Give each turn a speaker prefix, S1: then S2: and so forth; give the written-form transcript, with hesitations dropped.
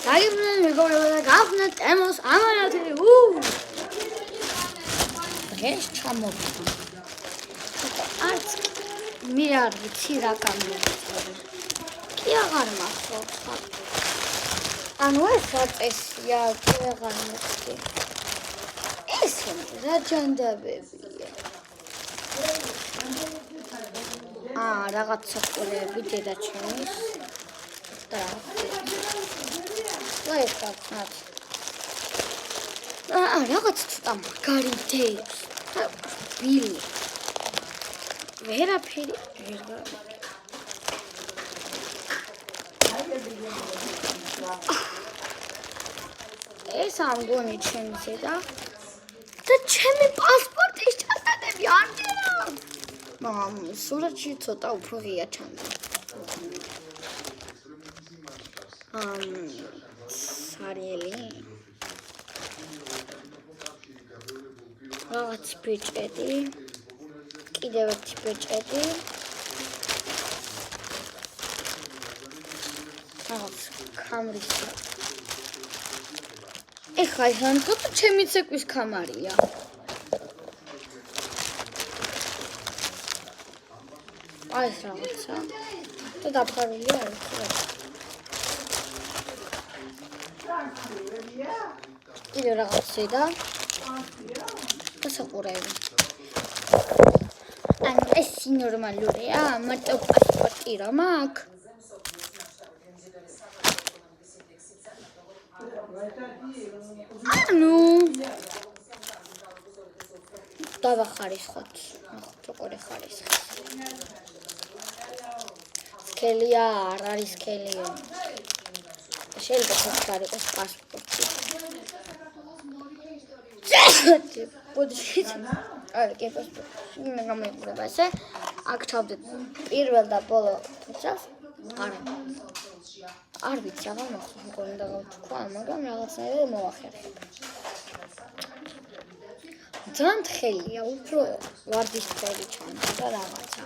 S1: Saygıdeğer mektubu gafnet emos amanatı. Heç ჩამოვიდა. არც მე არ ვიცი რა გამომწვევი. კი აღარ მახსოვს. ანუ ეს საწესია, კი აღარ მახსოვს. ეს რა ჯანდაბებია. რაღაცა ყურები დედაჩემის. და ლაიქაც. რაღაც ცოტა მაგარი დეებს. ბილი. ვერაფერი ვერ ეს ამგონი ჩემზე და ჩემი პასპორტის ჩასტატები არ დედა. სურათში ცოტა უფრო ღია ჩანდა. სარიელი რაღაც ბიჭედი კიდევ ერთი ბიჭედი რაღაც კამრის ეხლა ზანთოთ ჩემი ცეკვის კამარია აი ეს რაღაცა და დაფარულია კიდევ რაღაცა და დასაყურებელი ანუ ეს ნორმალურია მარტო პასპორტი რომ აქვს ანუ დავახარისხოთ როგორი ხარისხი სკელია არ არის სკელია შეიძლება არ იყოს პასპორტი ბოდიშით აი კი პასპორტი მე გამიგდება ესე აქ ჩავდეთ პირველ და ბოლო თუცას არ ვიცი რა მახსოვს მგონი და თქვა მაგრამ რაღაცნაირად მოვახერხებ ძალიან თხელია უფრო ვარდისფერი ჩანდა და რაღაცა